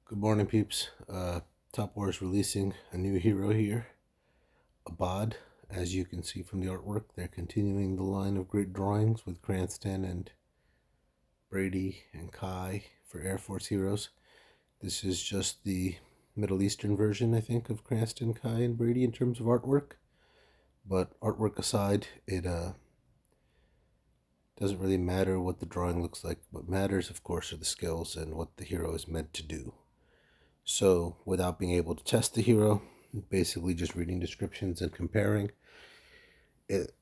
Good morning, peeps. Top War is releasing a new hero here, Abad. As you can see from the artwork, they're continuing the line of great drawings with Cranston and Brady and Kai for Air Force heroes. This is just the Middle Eastern version, I think, of Cranston, Kai, and Brady in terms of artwork. But artwork aside, it doesn't really matter what the drawing looks like. What matters, of course, are the skills and what the hero is meant to do. So, without being able to test the hero, basically just reading descriptions and comparing, it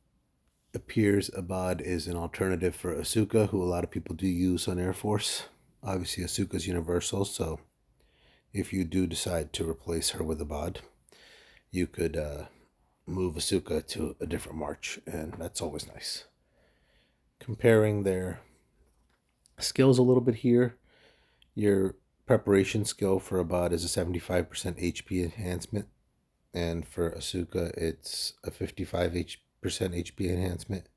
appears Abad is an alternative for Asuka, who a lot of people do use on Air Force. Obviously, Asuka's universal, so if you do decide to replace her with Abad, you could move Asuka to a different march, and that's always nice. Comparing their skills a little bit here, your preparation skill for Abad is a 75% HP enhancement, and for Asuka, it's a 55% HP enhancement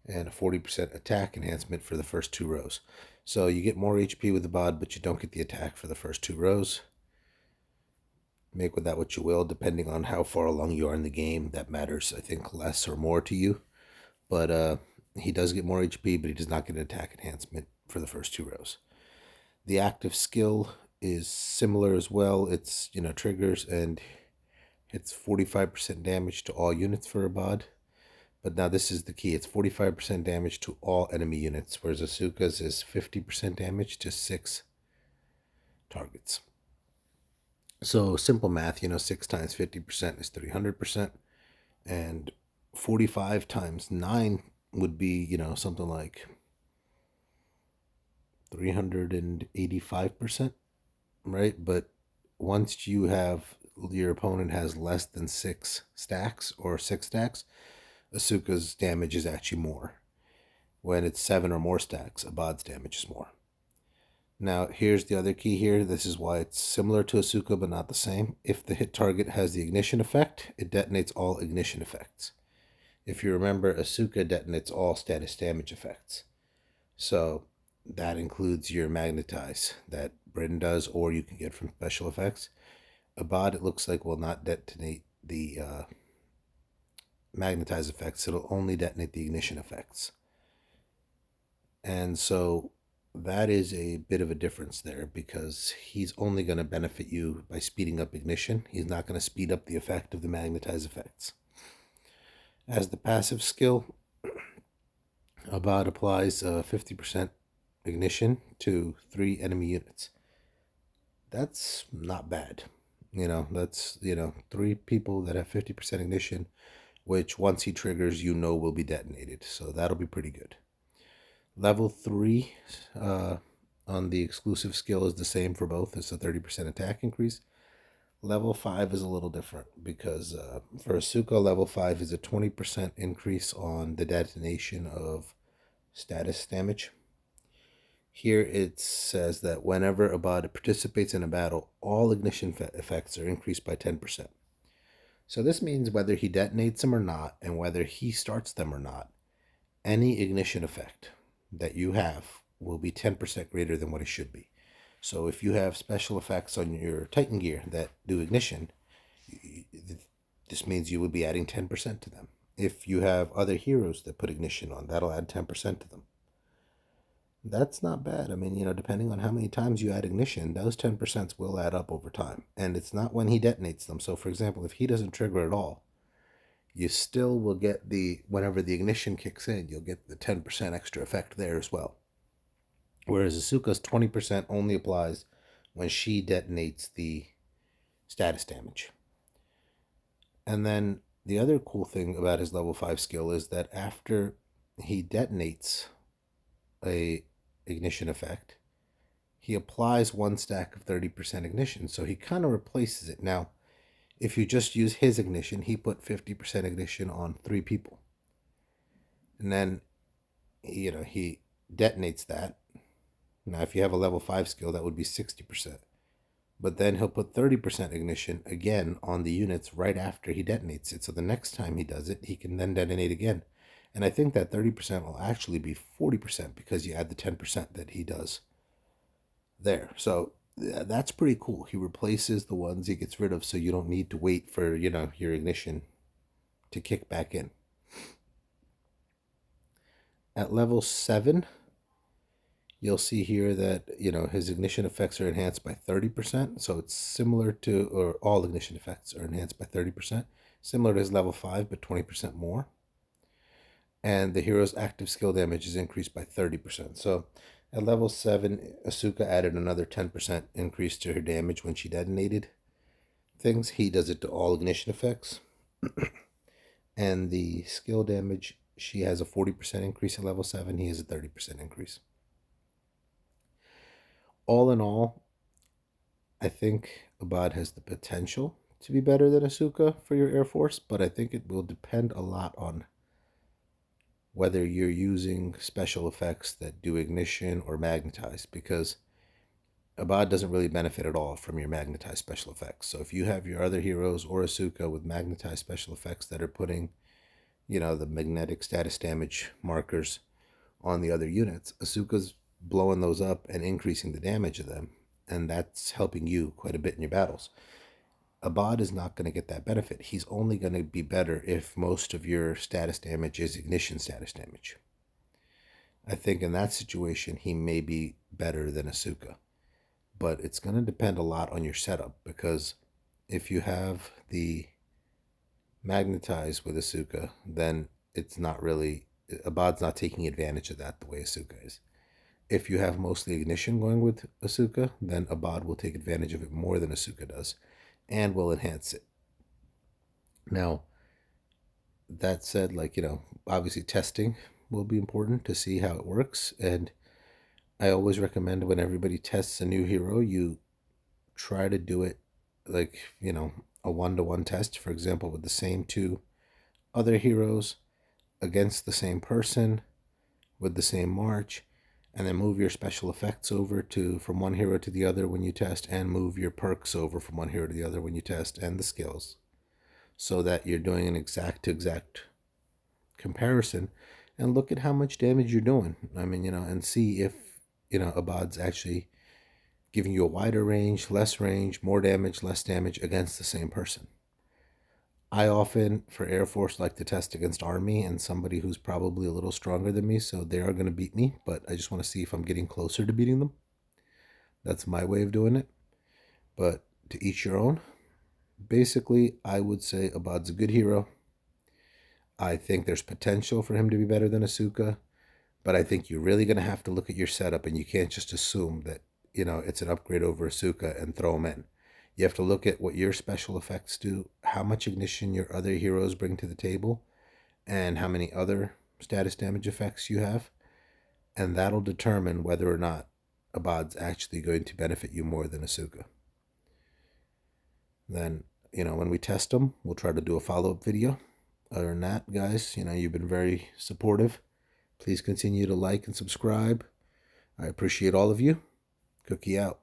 and a 40% attack enhancement for the first two rows. So you get more HP with the bod, but you don't get the attack for the first two rows. Make with that what you will, depending on how far along you are in the game. That matters, I think, less or more to you. But he does get more HP, but he does not get an attack enhancement for the first two rows. The active skill is similar as well. It's, triggers, and it's 45% damage to all units for a bod. But now this is the key. It's 45% damage to all enemy units, whereas Asuka's is 50% damage to 6 targets. So simple math, 6 times 50% is 300%. And 45 times 9 would be, something like 385%, right? But once your opponent has less than 6 stacks or 6 stacks, Asuka's damage is actually more. When it's 7 or more stacks, Abad's damage is more. Now, here's the other key here. This is why it's similar to Asuka, but not the same. If the hit target has the ignition effect, it detonates all ignition effects. If you remember, Asuka detonates all status damage effects. So that includes your magnetize that Britain does, or you can get from special effects. Abad, it looks like, will not detonate the magnetize effects. It'll only detonate the ignition effects. And so that is a bit of a difference there, because he's only going to benefit you by speeding up ignition. He's not going to speed up the effect of the magnetize effects. As the passive skill, Abad applies 50% ignition to 3 enemy units. That's not bad. That's 3 people that have 50% ignition, which once he triggers, will be detonated. So that'll be pretty good. Level 3 on the exclusive skill is the same for both. It's a 30% attack increase. Level 5 is a little different, because for Asuka, level 5 is a 20% increase on the detonation of status damage. Here it says that whenever Abad participates in a battle, all ignition effects are increased by 10%. So this means whether he detonates them or not, and whether he starts them or not, any ignition effect that you have will be 10% greater than what it should be. So if you have special effects on your Titan gear that do ignition, this means you would be adding 10% to them. If you have other heroes that put ignition on, that'll add 10% to them. That's not bad. I mean, depending on how many times you add ignition, those 10% will add up over time. And it's not when he detonates them. So for example, if he doesn't trigger at all, you still will get whenever the ignition kicks in, you'll get the 10% extra effect there as well. Whereas Asuka's 20% only applies when she detonates the status damage. And then the other cool thing about his level 5 skill is that after he detonates a ignition effect, he applies 1 stack of 30% ignition. So he kind of replaces it. Now, if you just use his ignition, he put 50% ignition on 3 people. And then, he detonates that. Now, if you have a level 5 skill, that would be 60%. But then he'll put 30% ignition again on the units right after he detonates it. So the next time he does it, he can then detonate again. And I think that 30% will actually be 40%, because you add the 10% that he does there. So that's pretty cool. He replaces the ones he gets rid of, so you don't need to wait for your ignition to kick back in. At level 7, you'll see here that his ignition effects are enhanced by 30%. So it's similar to, or all ignition effects are enhanced by 30%, similar to his level 5, but 20% more. And the hero's active skill damage is increased by 30%. So at level 7, Asuka added another 10% increase to her damage when she detonated things. He does it to all ignition effects. And the skill damage, she has a 40% increase at level 7. He has a 30% increase. All in all, I think Abad has the potential to be better than Asuka for your Air Force, but I think it will depend a lot on whether you're using special effects that do ignition or magnetize, because Abad doesn't really benefit at all from your magnetized special effects. So if you have your other heroes or Asuka with magnetized special effects that are putting, the magnetic status damage markers on the other units, Asuka's blowing those up and increasing the damage of them, and that's helping you quite a bit in your battles. Abad is not going to get that benefit. He's only going to be better if most of your status damage is ignition status damage. I think in that situation, he may be better than Asuka. But it's going to depend a lot on your setup, because if you have the magnetize with Asuka, then it's not really, Abad's not taking advantage of that the way Asuka is. If you have mostly ignition going with Asuka, then Abad will take advantage of it more than Asuka does and will enhance it. Now, that said, obviously testing will be important to see how it works. And I always recommend when everybody tests a new hero, you try to do it like, a 1-to-1 test, for example, with the same 2 other heroes against the same person with the same march, and then move your special effects over to from one hero to the other when you test, and move your perks over from one hero to the other when you test, and the skills, so that you're doing an exact to exact comparison, and look at how much damage you're doing. I mean, and see if Abad's actually giving you a wider range, less range, more damage, less damage against the same person. I often, for Air Force, like to test against Army and somebody who's probably a little stronger than me, so they are going to beat me, but I just want to see if I'm getting closer to beating them. That's my way of doing it, but to each your own. Basically, I would say Abad's a good hero. I think there's potential for him to be better than Asuka, but I think you're really going to have to look at your setup, and you can't just assume that, it's an upgrade over Asuka and throw him in. You have to look at what your special effects do, how much ignition your other heroes bring to the table, and how many other status damage effects you have. And that'll determine whether or not Abad's actually going to benefit you more than Asuka. Then, when we test them, we'll try to do a follow-up video. Other than that, guys, you've been very supportive. Please continue to like and subscribe. I appreciate all of you. Cookie out.